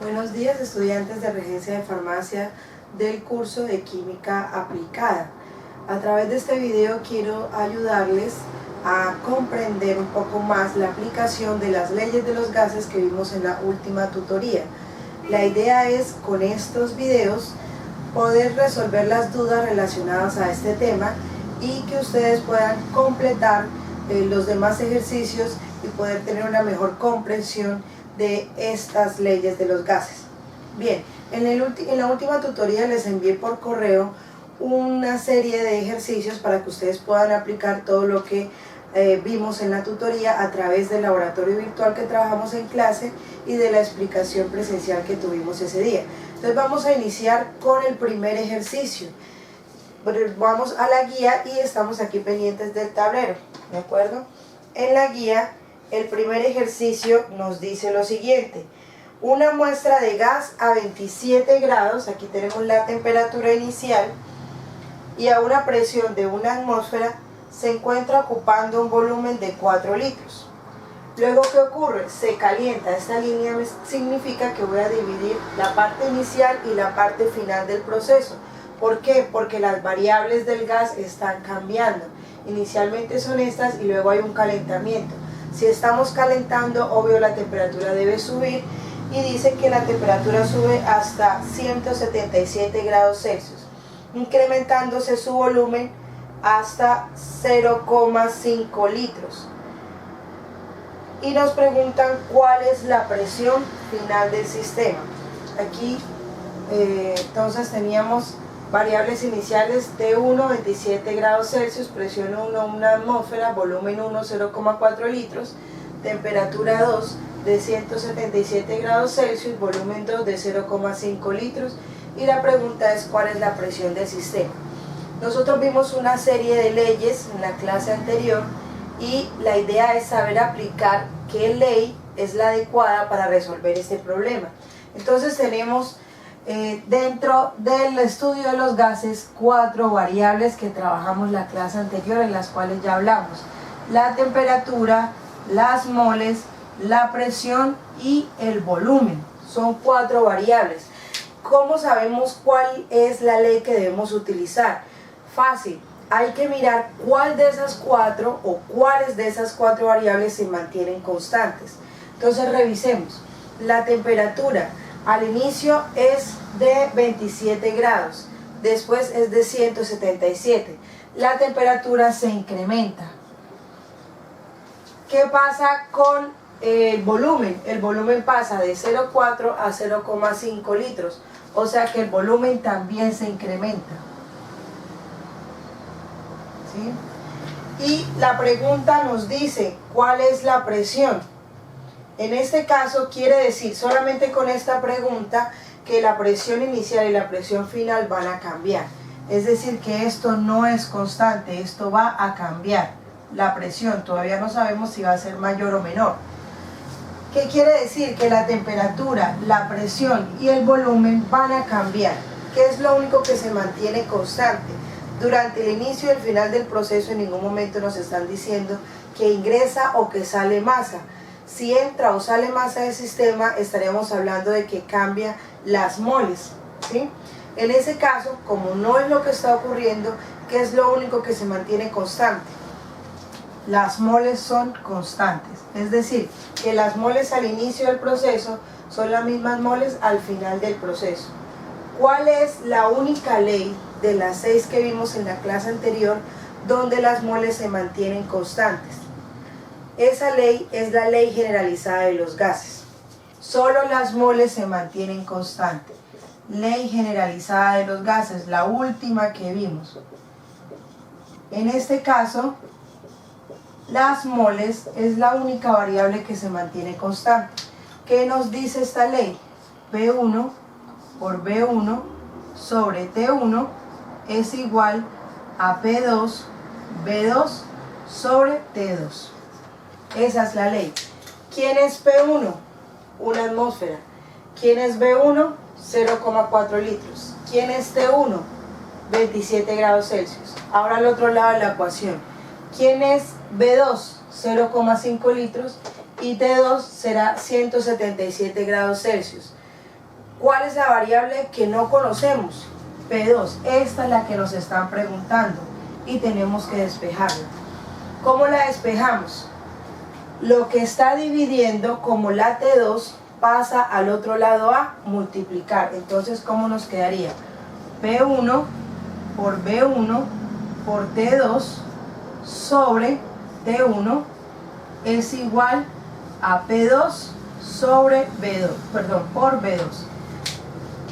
Buenos días, estudiantes de Regencia de Farmacia del curso de Química Aplicada. A través de este video quiero ayudarles a comprender un poco más la aplicación de las leyes de los gases que vimos en la última tutoría. La idea es, con estos videos, poder resolver las dudas relacionadas a este tema y que ustedes puedan completar los demás ejercicios y poder tener una mejor comprensión de estas leyes de los gases. Bien, en la última tutoría les envié por correo una serie de ejercicios para que ustedes puedan aplicar todo lo que vimos en la tutoría a través del laboratorio virtual que trabajamos en clase y de la explicación presencial que tuvimos ese día. Entonces vamos a iniciar con el primer ejercicio. Vamos a la guía y estamos aquí pendientes del tablero, ¿de acuerdo? En la guía, el primer ejercicio nos dice lo siguiente: una muestra de gas a 27 grados, aquí tenemos la temperatura inicial, y a una presión de 1 atmósfera se encuentra ocupando un volumen de 4 litros. Luego, ¿qué ocurre? Se calienta. Esta línea significa que voy a dividir la parte inicial y la parte final del proceso. ¿Por qué? Porque las variables del gas están cambiando. Inicialmente son estas y luego hay un calentamiento. Si estamos calentando, obvio la temperatura debe subir, y dice que la temperatura sube hasta 177 grados Celsius, incrementándose su volumen hasta 0,5 litros. Y nos preguntan cuál es la presión final del sistema. Aquí entonces teníamos variables iniciales: T1, 27 grados Celsius, presión 1, 1 atmósfera, volumen 1, 0,4 litros, temperatura 2 de 177 grados Celsius, volumen 2 de 0,5 litros, y la pregunta es cuál es la presión del sistema. Nosotros vimos una serie de leyes en la clase anterior y la idea es saber aplicar qué ley es la adecuada para resolver este problema. Entonces tenemos dentro del estudio de los gases 4 variables que trabajamos la clase anterior, en las cuales ya hablamos: la temperatura, las moles, la presión y el volumen. Son 4 variables. ¿Cómo sabemos cuál es la ley que debemos utilizar? Fácil, hay que mirar cuál de esas 4 o cuáles de esas 4 variables se mantienen constantes. Entonces revisemos. La temperatura al inicio es de 27 grados, después es de 177. La temperatura se incrementa. ¿Qué pasa con el volumen? El volumen pasa de 0,4 a 0,5 litros, o sea que el volumen también se incrementa. ¿Sí? Y la pregunta nos dice ¿cuál es la presión? En este caso quiere decir, solamente con esta pregunta, que la presión inicial y la presión final van a cambiar. Es decir, que esto no es constante, esto va a cambiar. La presión todavía no sabemos si va a ser mayor o menor. ¿Qué quiere decir? Que la temperatura, la presión y el volumen van a cambiar. ¿Qué es lo único que se mantiene constante? Durante el inicio y el final del proceso en ningún momento nos están diciendo que ingresa o que sale masa. Si entra o sale masa del sistema, estaríamos hablando de que cambia las moles, ¿sí? En ese caso, como no es lo que está ocurriendo, ¿qué es lo único que se mantiene constante? Las moles son constantes, es decir, que las moles al inicio del proceso son las mismas moles al final del proceso. ¿Cuál es la única ley de las 6 que vimos en la clase anterior donde las moles se mantienen constantes? Esa ley es la ley generalizada de los gases. Solo las moles se mantienen constantes. Ley generalizada de los gases, la última que vimos. En este caso, las moles es la única variable que se mantiene constante. ¿Qué nos dice esta ley? P1 por B1 sobre T1 es igual a P2, B2 sobre T2. Esa es la ley. ¿Quién es P1? 1 atmósfera. ¿Quién es B1? 0,4 litros. ¿Quién es T1? 27 grados Celsius. Ahora al otro lado de la ecuación. ¿Quién es B2? 0,5 litros. Y T2 será 177 grados Celsius. ¿Cuál es la variable que no conocemos? P2, esta es la que nos están preguntando y tenemos que despejarla. ¿Cómo la despejamos? Lo que está dividiendo como la T2 pasa al otro lado a multiplicar. Entonces, ¿cómo nos quedaría? P1 por B1 por T2 sobre T1 es igual a P2 sobre B2, por B2.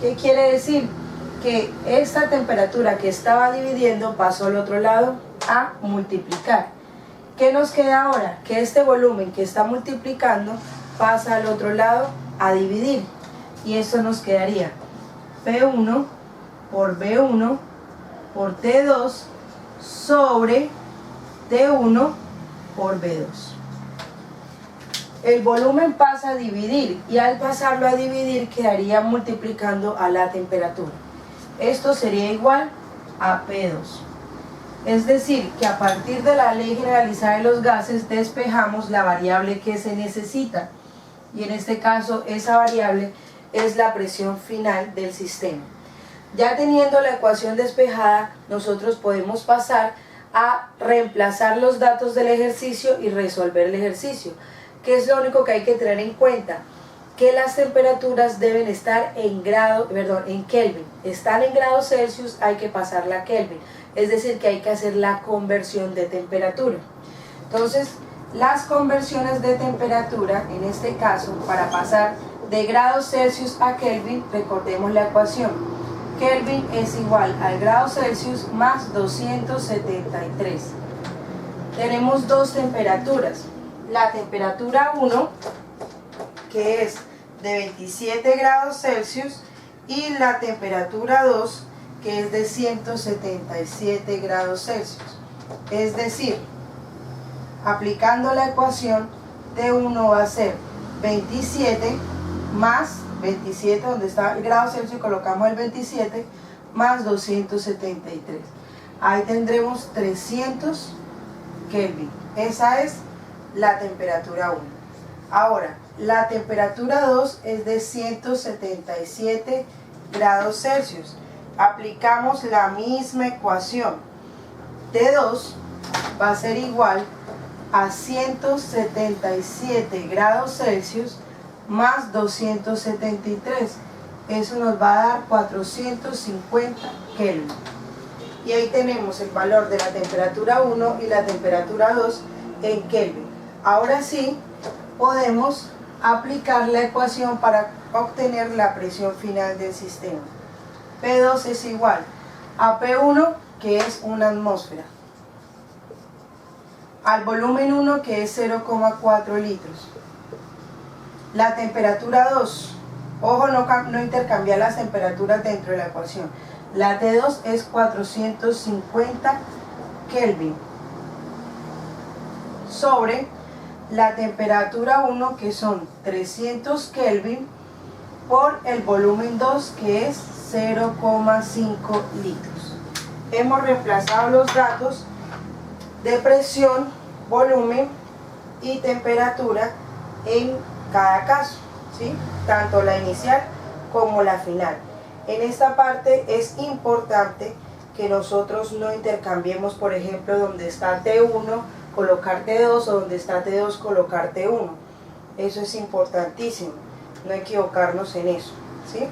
¿Qué quiere decir? Que esta temperatura que estaba dividiendo pasó al otro lado a multiplicar. ¿Qué nos queda ahora? Que este volumen que está multiplicando pasa al otro lado a dividir. Y eso nos quedaría P1 por B1 por T2 sobre T1 por B2. El volumen pasa a dividir y al pasarlo a dividir quedaría multiplicando a la temperatura. Esto sería igual a P2. Es decir, que a partir de la ley generalizada de los gases despejamos la variable que se necesita. Y en este caso esa variable es la presión final del sistema. Ya teniendo la ecuación despejada, nosotros podemos pasar a reemplazar los datos del ejercicio y resolver el ejercicio. ¿Qué es lo único que hay que tener en cuenta? Que las temperaturas deben estar en Kelvin. Están en grados Celsius, hay que pasarla a Kelvin. Es decir, que hay que hacer la conversión de temperatura. Entonces, las conversiones de temperatura, en este caso, para pasar de grados Celsius a Kelvin, recordemos la ecuación. Kelvin es igual al grado Celsius más 273. Tenemos dos temperaturas. La temperatura 1, que es de 27 grados Celsius, y la temperatura 2, que es de 177 grados Celsius. Es decir, aplicando la ecuación, T1 va a ser 27 más 27, donde está el grado Celsius, colocamos el 27, más 273. Ahí tendremos 300 Kelvin. Esa es la temperatura 1. Ahora, la temperatura 2 es de 177 grados Celsius. Aplicamos la misma ecuación. T2 va a ser igual a 177 grados Celsius más 273. Eso nos va a dar 450 Kelvin. Y ahí tenemos el valor de la temperatura 1 y la temperatura 2 en Kelvin. Ahora sí, podemos aplicar la ecuación para obtener la presión final del sistema. P2 es igual a P1, que es una atmósfera, al volumen 1, que es 0,4 litros. La temperatura 2, ojo, no intercambiar las temperaturas dentro de la ecuación. La T2 es 450 Kelvin sobre la temperatura 1, que son 300 Kelvin, por el volumen 2, que es 0,5 litros. Hemos reemplazado los datos de presión, volumen y temperatura en cada caso, ¿sí? Tanto la inicial como la final. En esta parte es importante que nosotros no intercambiemos, por ejemplo, donde está T1 colocar T2 o donde está T2 colocar T1. Eso es importantísimo, no equivocarnos en eso, ¿sí?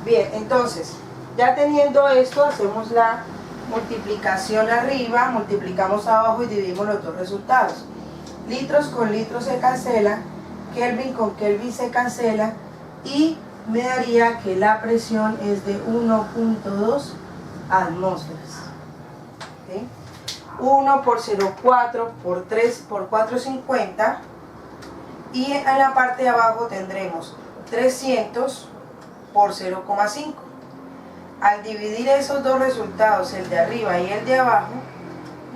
Bien, entonces, ya teniendo esto, hacemos la multiplicación arriba, multiplicamos abajo y dividimos los dos resultados. Litros con litros se cancela, Kelvin con Kelvin se cancela, y me daría que la presión es de 1.2 atmósferas. ¿Okay? 1 por 0,4 por 3 por 450, y en la parte de abajo tendremos 300 por 0,5. Al dividir esos dos resultados, el de arriba y el de abajo,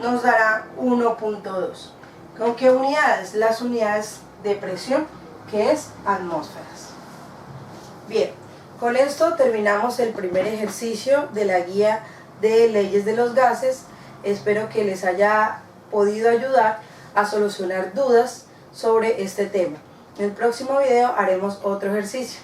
nos dará 1.2. ¿Con qué unidades? Las unidades de presión, que es atmósferas. Bien, con esto terminamos el primer ejercicio de la guía de leyes de los gases. Espero que les haya podido ayudar a solucionar dudas sobre este tema. En el próximo video haremos otro ejercicio.